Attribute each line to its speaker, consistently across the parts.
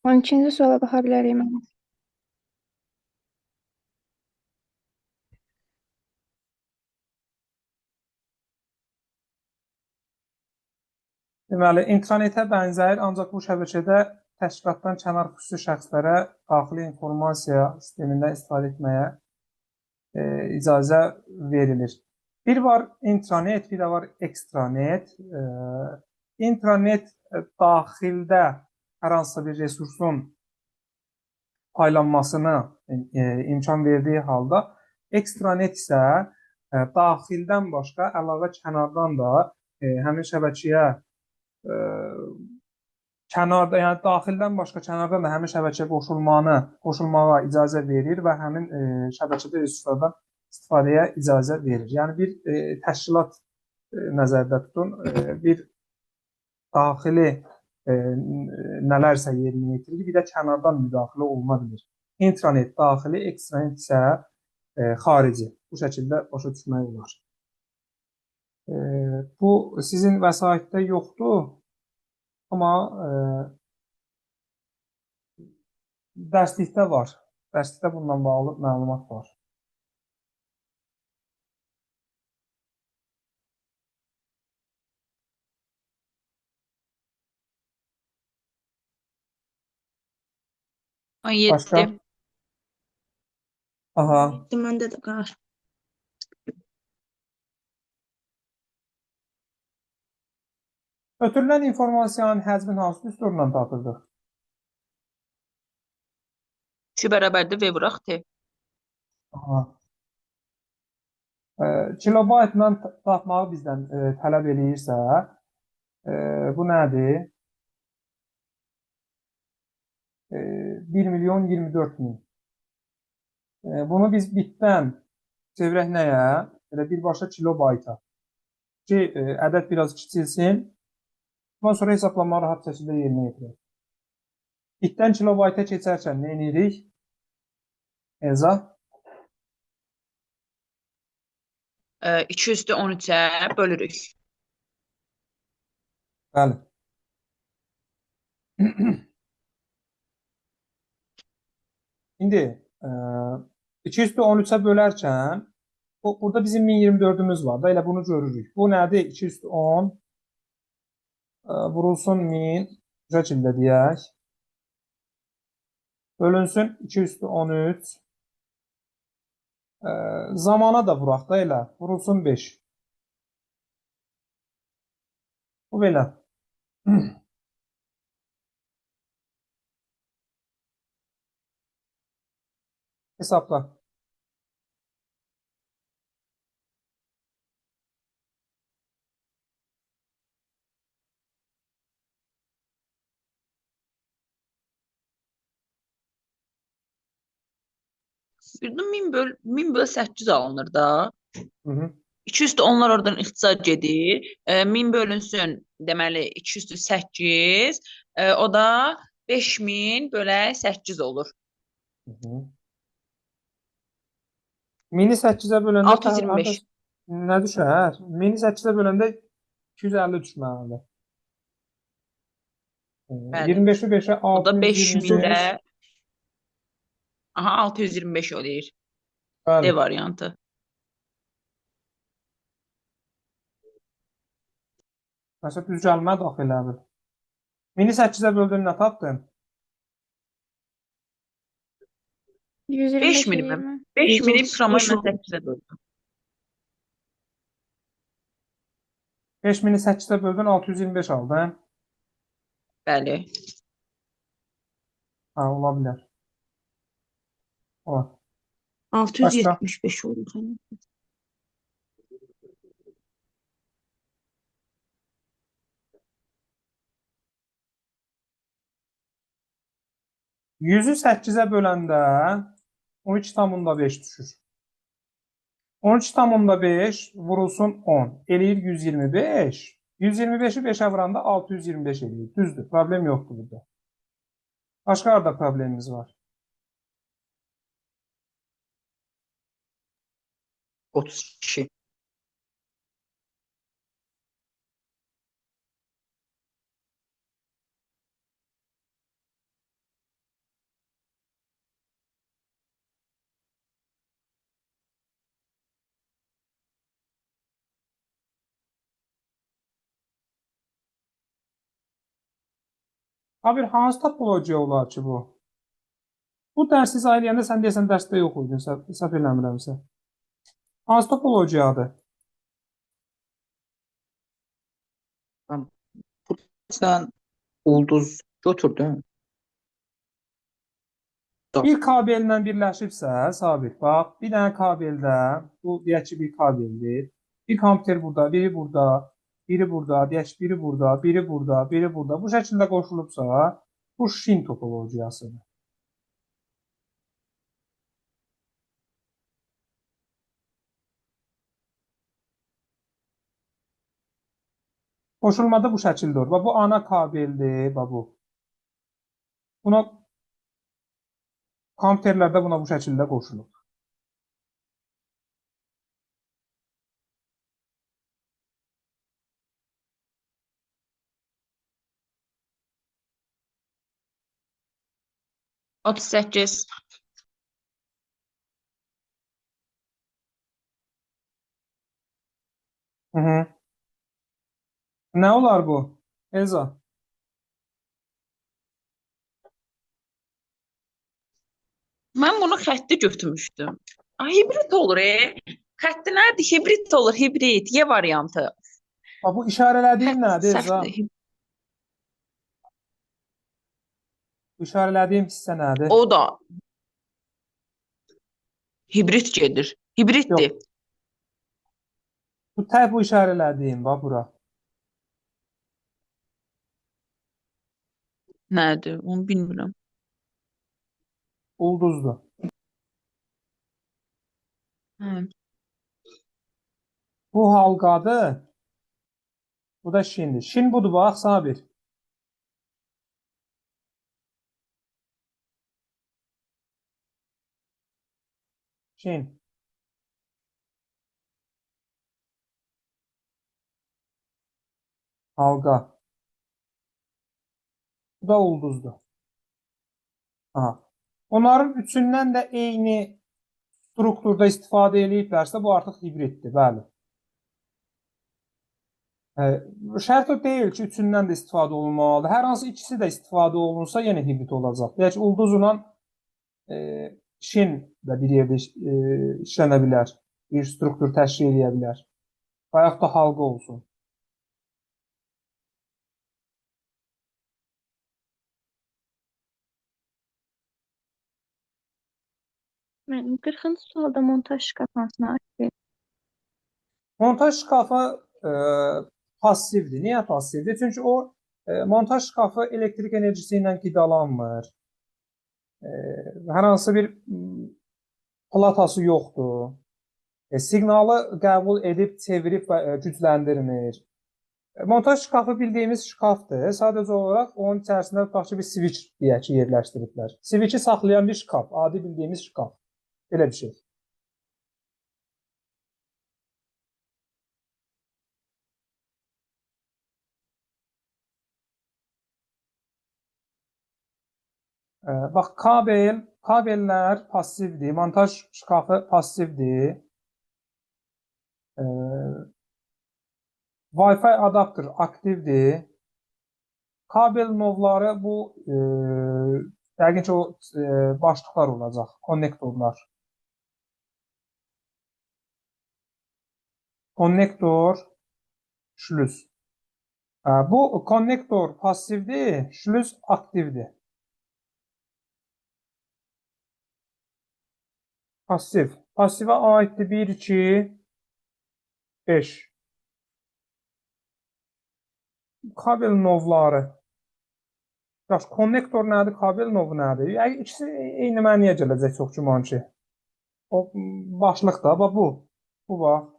Speaker 1: 12-ci suala baxa bilərik mən.
Speaker 2: Deməli, intranetə bənzər, ancaq bu şəbəkədə təşkilatdan kənar xüsusi şəxslərə daxili informasiya sistemindən istifadə etməyə icazə verilir. Bir var intranet, bir də var ekstranet. İntranet daxildə hər hansısa bir resursun paylanmasını imkan verdiyi halda, ekstranet isə daxildən başqa əlavə kənardan da həmin şəbəkəyə kənarda, yəni daxildən başqa kənardan da həmin şəbəkəyə qoşulmağa icazə verir və həmin şəbəkədə resurslardan istifadəyə icazə verir. Yəni bir təşkilat nəzərdə tutun, bir daxili nələrsə yerinə yetirir, bir də kənardan müdaxilə oluna bilir. İntranet daxili, ekstranet isə xarici. Bu şəkildə başa düşmək olar. Bu sizin vəsaitdə yoxdur, amma dərslikdə var. Dərslikdə bununla bağlı məlumat var. Başqa?
Speaker 3: 17.
Speaker 2: Aha.
Speaker 1: Məndə də qalır.
Speaker 2: Ötürülən informasiyanın həcmin hansı düsturla tapırdıq?
Speaker 3: 2 bərabərdir V vuraq T.
Speaker 2: Aha. Kilobaytla tapmağı bizdən tələb eləyirsə, bu nədir? 1.024.000. Bunu biz bitdən çevirək nəyə? Elə birbaşa kilobayta. Ki, ədəd biraz kiçilsin. Bundan sonra hesablanma rahat şəkildə yerinə yetirir. Bitdən kilobayta keçərkən nə edirik? Elza?
Speaker 3: 213-ə bölürük.
Speaker 2: Bəli. İndi 213-ə bölərkən burada bizim 1024-ümüz var da, elə bunu görürük. Bu nədir? 210 vurulsun 1000 bu şəkildə deyək. Bölünsün 213. Zamana da vuraq da elə. Vurulsun 5. Bu belə. Hesabla.
Speaker 3: Birdən 1000 böl 800 alınır da.
Speaker 2: Hı -hı.
Speaker 3: 210'lar oradan ixtisar gedir. 1000 bölünsün deməli 208. O da 5000 bölə 8 olur.
Speaker 2: Hı -hı. 1000-i 8-ə böləndə
Speaker 3: 625.
Speaker 2: nə düşər? 1000-i 8-ə böləndə 250 düşməlidir.
Speaker 3: Bəli.
Speaker 2: 25-i 5-ə
Speaker 3: O da 5000'də
Speaker 2: 625.
Speaker 3: aha 625 oluyor.
Speaker 2: Bəli.
Speaker 3: D variantı.
Speaker 2: Məsələn, düz gəlmədi axı elə bil. 1000-i 8-ə böldün, nə tapdın?
Speaker 1: 125
Speaker 3: 5000'i
Speaker 1: eləyir
Speaker 3: mi?
Speaker 1: mi?
Speaker 3: 5000'i promoyla 8'e böldüm.
Speaker 2: 5000-i 8-ə böldün, 625 aldın.
Speaker 3: Bəli.
Speaker 2: Ha, ola bilər. Olar.
Speaker 1: 675 oldu.
Speaker 2: 100-ü 8-ə böləndə 12,5 düşür. 12,5 vurulsun 10. Eləyir 125. 125-i 5'ə vuranda 625 eləyir. Düzdür. Problem yoxdur burada. Başqa harada problemimiz var?
Speaker 3: 32.
Speaker 2: Abi hansı topologiya olar ki bu? Bu dərsi izah sən deyəsən dərsdə yox idin, səhv eləmirəmsə. Hansı topologiyadır?
Speaker 4: Ben buradan ulduz götürdüm.
Speaker 2: Bir kabellə birləşibsə, Sabit, bax, bir dənə kabeldə, bu deyək ki, bir kabeldir. Bir kompüter burada, biri burada, biri burada, deyək ki, biri burada, biri burada, biri burada. Bu şəkildə qoşulubsa, bu şin topologiyasıdır. Qoşulmada bu şəkildə olur. Bax, bu ana kabeldir, bax bu. Buna kompüterlərdə buna bu şəkildə qoşulub.
Speaker 3: Otuz səkkiz.
Speaker 2: Hı -hı. Nə olar bu? Elza.
Speaker 3: Mən bunu xətti götürmüşdüm. Ay, hibrit olur, Xətti nədir? Hibrit olur, hibrit. Y variantı.
Speaker 2: Bax, bu işarələdiyim nədir, Elza?
Speaker 3: Səhvdir.
Speaker 2: Bu işarələdiyim hissə nədir?
Speaker 3: O da hibrit gedir. Hibritdir.
Speaker 2: Bu tək bu işarələdiyim, bax, bura.
Speaker 3: Nədir? Onu bilmirəm.
Speaker 2: Ulduzdur.
Speaker 3: Hə.
Speaker 2: Bu halqadır. Bu da şindir. Şin budur, bax, Sabir. Şin. Halqa. Bu da ulduzdur. Aha. Onların üçündən də eyni strukturda istifadə ediblərsə, bu artıq hibriddir, bəli. Şərt o deyil ki, üçündən də istifadə olunmalıdır. Hər hansı ikisi də istifadə olunsa, yenə hibrid olacaq. Deyək ki, ulduzla şin də bir yerdə işlənə bilər. Bir struktur təşkil edə bilər. Və yaxud da halqa olsun.
Speaker 1: Mən 40-cı sualda montaj şkafı hansına aiddir?
Speaker 2: Montaj şkafı passivdir. Niyə passivdir? Çünki o montaj şkafı elektrik enerjisi ilə qidalanmır. Hər hansı bir platası yoxdur. Siqnalı qəbul edib, çevirib və gücləndirmir. Montaj şkafı bildiyimiz şkafdır. Sadəcə olaraq onun içərisində tutaq ki, bir switch deyək ki, yerləşdiriblər. Switchi saxlayan bir şkaf, adi bildiyimiz şkaf. Belə bir şey. Bax, kabellər passivdir, montaj şkafı passivdir. Wi-Fi adapter aktivdir. Kabel novları bu yəqin ki, o başlıqlar olacaq, konnektorlar. Konnektor, şlüz. Bu konnektor passivdir, şlüz aktivdir. Passiv. Passivə aiddir 1, 2, 5. Kabel novları. Yaxşı, konnektor nədir, kabel novu nədir? Yəni, ikisi eyni məniyə gələcək çox güman ki. O başlıqda, bax bu. Bu bax.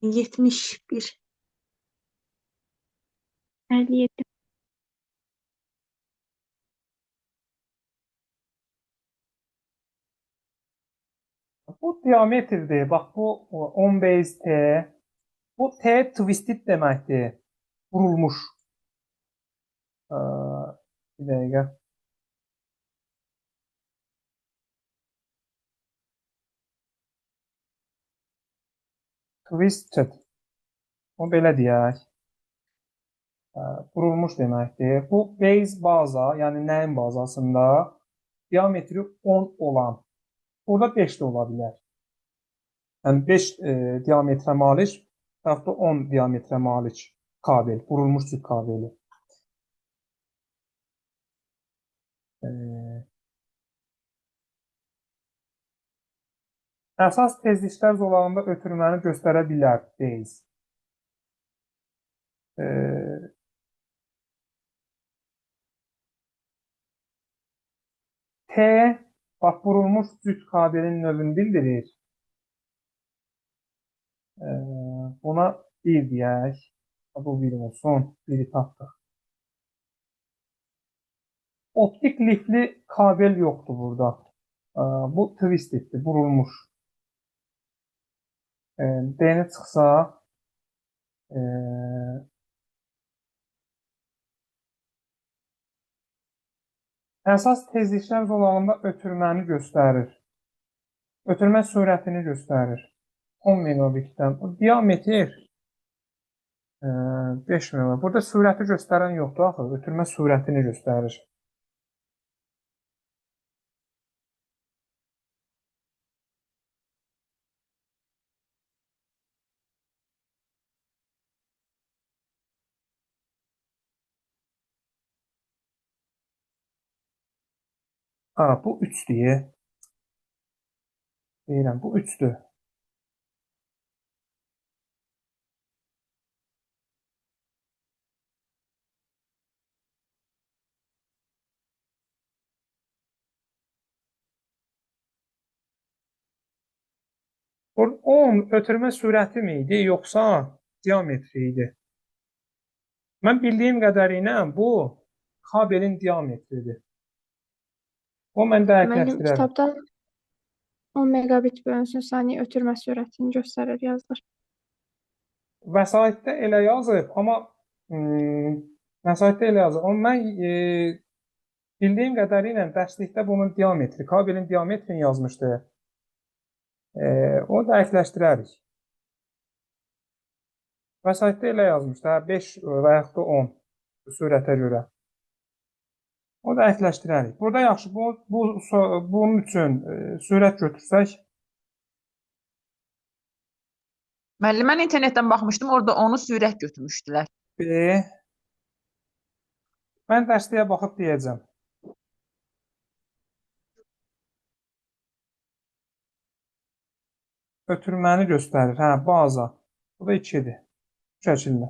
Speaker 1: 71. 57.
Speaker 2: Bu diametrdir. Bax bu 10 base T. Bu T twisted deməkdir. Vurulmuş. Ee, Bir dəqiqə. Twisted. O belə deyək. Vurulmuş deməkdir. Bu base baza, yəni nəyin bazasında diametri 10 olan. Burada 5 də ola bilər. Yəni 5 diametrə malik, yaxud da 10 diametrə malik kabel, vurulmuş cüt kabeli. Əsas tezliklər zolağında ötürməni göstərə bilər base. T, bax, vurulmuş cüt kabelin növünü bildirir. Buna 1 deyək. Bu 1 olsun. 1'i tapdıq. Optik lifli kabel yoxdur burada. Bu twisteddir, vurulmuş. D-ni çıxsa əsas tezliklər zolağında ötürməni göstərir. Ötürmə sürətini göstərir. 10 megabitdən. Diametr 5 megabit. Burada sürəti göstərən yoxdur axı. Ötürmə sürətini göstərir. Bu 3-dür. Deyirəm, bu 3-dür. Burada 10 ötürmə sürəti mi idi, yoxsa diametri idi? Mən bildiyim qədərilə bu kabelin diametridir. O mən
Speaker 1: Müəllim,
Speaker 2: dəqiqləşdirərəm.
Speaker 1: kitabda 10 megabit bölünsün saniyə ötürmə sürətini göstərir, yazılır.
Speaker 2: Vəsaitdə elə yazıb, amma mən bildiyim qədərilə dərslikdə bunun diametri, kabelin diametrini yazmışdı. Onu dəqiqləşdirərik. Vəsaitdə elə yazmışdı, 5 və yaxud da 10 sürətə görə. O dəqiqləşdirərik. Burada yaxşı, bunun üçün sürət götürsək,
Speaker 3: Müəllim, mən internetdən baxmışdım, orada onu sürət götürmüşdülər.
Speaker 2: Mən dərsliyə baxıb deyəcəm. Ötürməni göstərir. Baza. Bu da 2-dir. Bu şəkildə.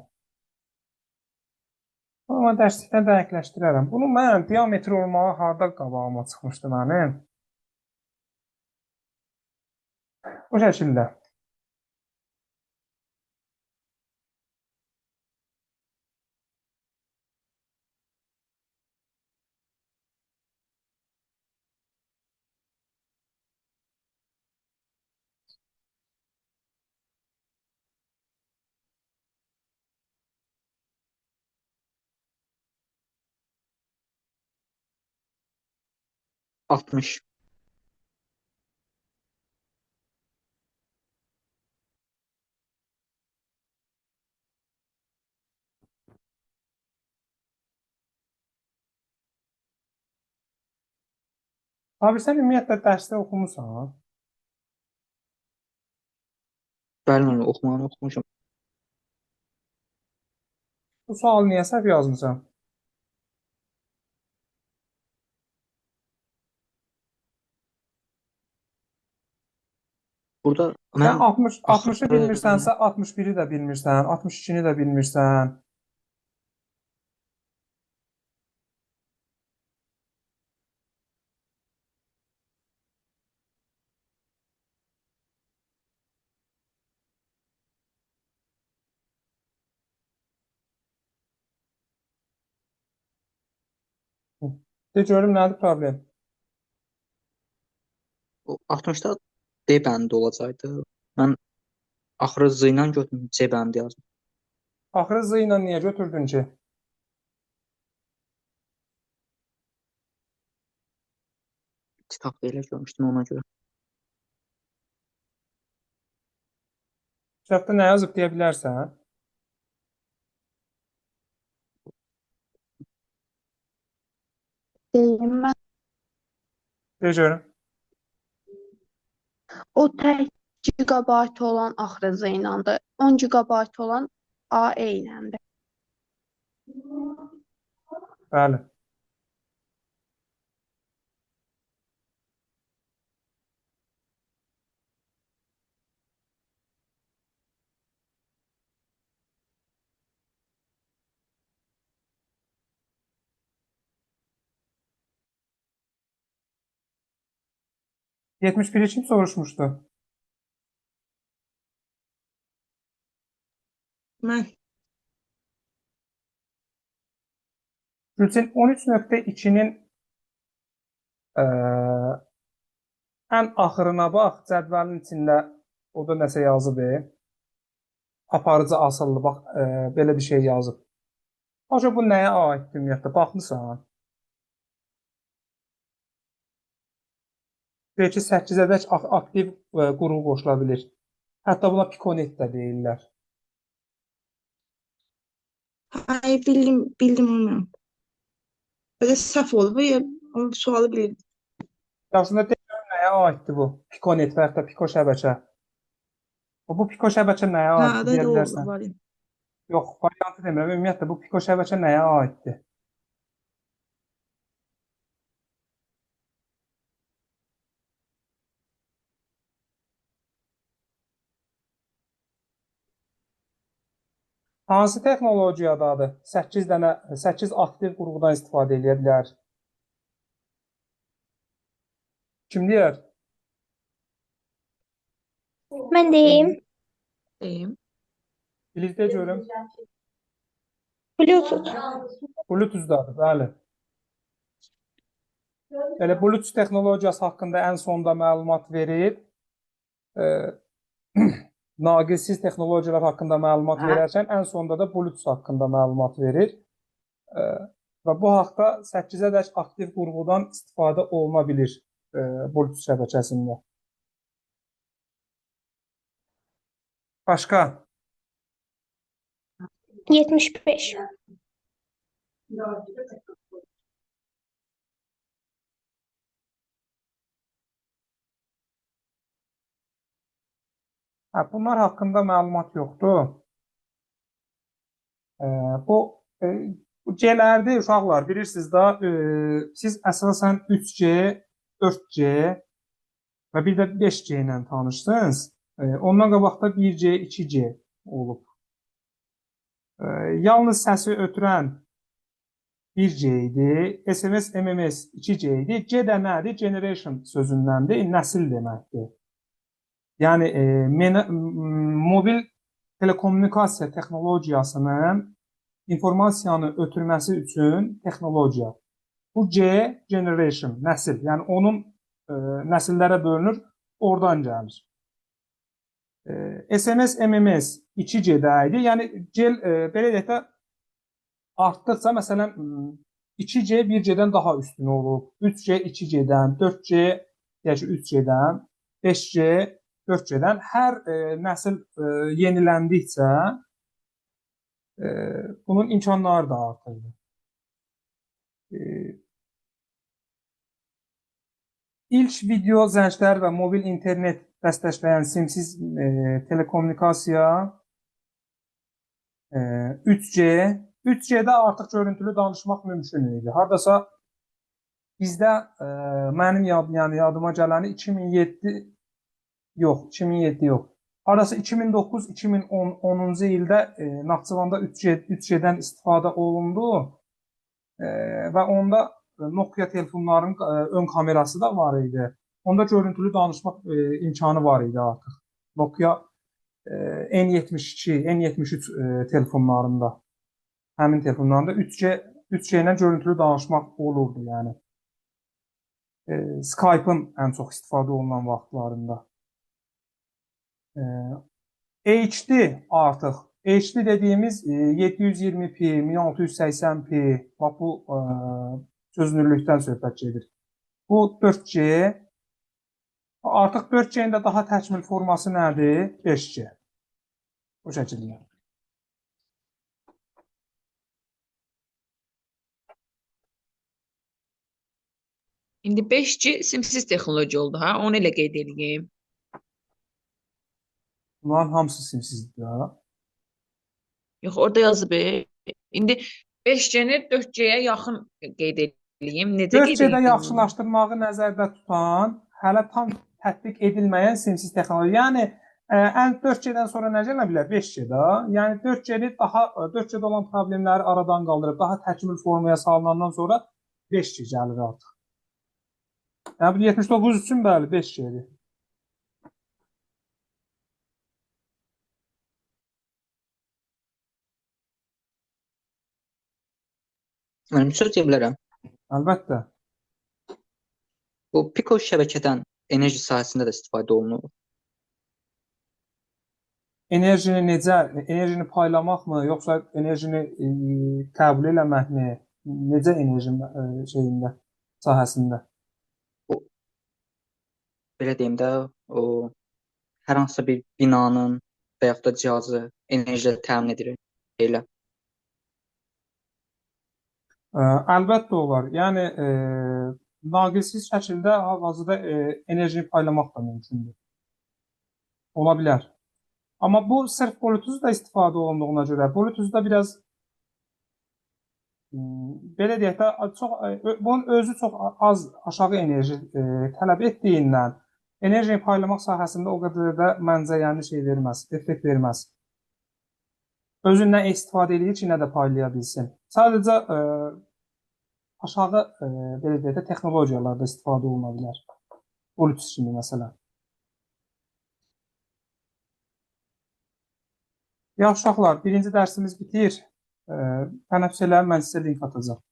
Speaker 2: Amma dərslikdən dəqiqləşdirərəm. Bunu mən diametri olmağı harda qabağıma çıxmışdı mənim? Bu şəkildə.
Speaker 4: Altmış.
Speaker 2: Abi, sən ümumiyyətlə dərsdə oxumusan?
Speaker 4: Bəli, müəllim, oxumuşam.
Speaker 2: Bu sualı niyə səhv yazmısan?
Speaker 4: Burada
Speaker 2: Sən
Speaker 4: mən
Speaker 2: 60'ı bilmirsənsə, 61'i də bilmirsən, 62'ni də bilmirsən. De görüm nədir problem?
Speaker 4: O 60-da D bəndi olacaqdı. Mən axırı Z ilə götürdüm, C bəndi yazdım.
Speaker 2: Axırı Z ilə niyə götürdün ki?
Speaker 4: Kitabda elə görmüşdüm ona görə.
Speaker 2: Kitabda nə yazıb deyə bilərsən?
Speaker 1: Deyim mən.
Speaker 2: De görüm.
Speaker 1: O tək gigabayt olan axırı Z iləndir. 10 gigabayt olan AE iləndir.
Speaker 2: Bəli. Yetmiş biri kim soruşmuşdu?
Speaker 3: Mən
Speaker 2: Gülçin 13.2-nin ən axırına bax, cədvəlin içində orada nəsə yazıb. Aparıcı asıllı, bax, belə bir şey yazıb. Acaba bu nəyə aiddir ümumiyyətlə? Baxmısan? Deyir ki, 8-ədək aktiv qrup qoşula bilir. Hətta buna Piconet də deyirlər.
Speaker 5: Hayır bildim onu. Böyle saf oldu ya o sualı bildim.
Speaker 2: Aslında deyirəm nəyə aiddir bu? Piconet və yaxud da Pico şəbəkə. Bu Pico şəbəkə nəyə
Speaker 5: Ha
Speaker 2: aiddir
Speaker 5: da
Speaker 2: deyə
Speaker 5: o
Speaker 2: bilərsən?
Speaker 5: var ya.
Speaker 2: Yox, variantı demirəm. Ümumiyyətlə bu Pico şəbəkə nəyə aiddir? Hansı texnologiyadadır? 8 aktiv qrupudan istifadə edə bilər. Kim deyər?
Speaker 1: Mən deyim.
Speaker 3: deyim.
Speaker 2: Birlikdə görüm.
Speaker 1: Bluetooth.
Speaker 2: Bluetooth-dadır, bəli. Elə Bluetooth texnologiyası haqqında ən sonda məlumat verir. Naqilsiz texnologiyalar haqqında məlumat verərkən ən sonda da Bluetooth haqqında məlumat verir. Və bu haqda 8-ədək aktiv qurğudan istifadə oluna bilir Bluetooth şəbəkəsində. Başqa?
Speaker 1: 75.
Speaker 2: Bunlar haqqında məlumat yoxdur. Bu C-lərdir, uşaqlar, bilirsiniz də, siz əsasən 3C, 4C və bir də 5C ilə tanışsınız. Ondan qabaqda 1C, 2C olub. Yalnız səsi ötürən 1C idi, SMS, MMS 2C idi. C də nədir? Generation sözündəndir, nəsil deməkdir. Yəni, mobil telekommunikasiya texnologiyasının informasiyanı ötürməsi üçün texnologiya. Bu C, generation, nəsil. Yəni, onun nəsillərə bölünür, oradan gəlir. SMS, MMS 2C-də idi. Yəni, belə deyək də, artdıqca, məsələn, 2C 1C-dən daha üstün olub. 3C 2C-dən, 4C, deyək ki, 3C-dən, 5C 4C-dən hər nəsil yeniləndikcə bunun imkanları da artırdı. İlk video zənglər və mobil internet dəstəkləyən simsiz telekommunikasiya 3C. 3C-də artıq görüntülü danışmaq mümkün idi. Hardasa bizdə mənim yadıma gələni 2007 yox. Arası 2009-2010-cu ildə Naxçıvanda 3G-dən istifadə olundu və onda Nokia telefonların ön kamerası da var idi. Onda görüntülü danışmaq imkanı var idi artıq. Nokia N72, N73 telefonlarında, həmin telefonlarında 3G ilə görüntülü danışmaq olurdu yəni. Skype-ın ən çox istifadə olunan vaxtlarında. HD artıq. HD dediyimiz 720p, 1680p, bax bu çözünürlükdən söhbət gedir. Bu 4G. Artıq 4G-nin də daha təkmil forması nədir? 5G. Bu şəkildə.
Speaker 3: İndi 5G simsiz texnologiya oldu, ha? Onu elə qeyd edeyim.
Speaker 2: Bunların hamısı simsizdir. Ha?
Speaker 3: Yox, orada yazıb. İndi 5G-ni 4G-yə yaxın qeyd edeyim. Necə qeyd
Speaker 2: 4G-də
Speaker 3: edeyim?
Speaker 2: yaxşılaşdırmağı nəzərdə tutan, hələ tam tətbiq edilməyən simsiz texnologiya. Yəni 4G-dən sonra nə gələ bilər? 5G-də. Yəni 4G-ni daha 4G-də olan problemləri aradan qaldırıb daha təkmil formaya salınandan sonra 5G gəlir artıq. Yəni bu 79 üçün bəli 5G-dir.
Speaker 4: Mən bir söz deyə bilərəm.
Speaker 2: Əlbəttə.
Speaker 4: Bu Pico şəbəkədən enerji sahəsində də istifadə olunur.
Speaker 2: Enerjini necə, enerjini paylamaqmı, yoxsa enerjini qəbul eləməkmi? Necə enerji şeyində, sahəsində?
Speaker 4: Belə deyim də, o hər hansısa bir binanın və yaxud da cihazı enerji ilə təmin edir. Elə.
Speaker 2: Əlbəttə olar. Yəni naqilsiz şəkildə hal-hazırda enerjini paylamaq da mümkündür. Ola bilər. Amma bu sırf Bluetooth-da istifadə olunduğuna görə, Bluetooth-da biraz belə deyək də, bunun özü çox az aşağı enerji tələb etdiyindən enerjini paylamaq sahəsində o qədər də məncə yəni şey verməz, effekt verməz. Özündən istifadə edir ki, nə də paylaya bilsin. Sadəcə aşağı belə deyək də texnologiyalarda istifadə oluna bilər. Bluetooth kimi məsələn. Yaxşı uşaqlar, birinci dərsimiz bitir. Tənəffüs elə, mən sizə link atacağam.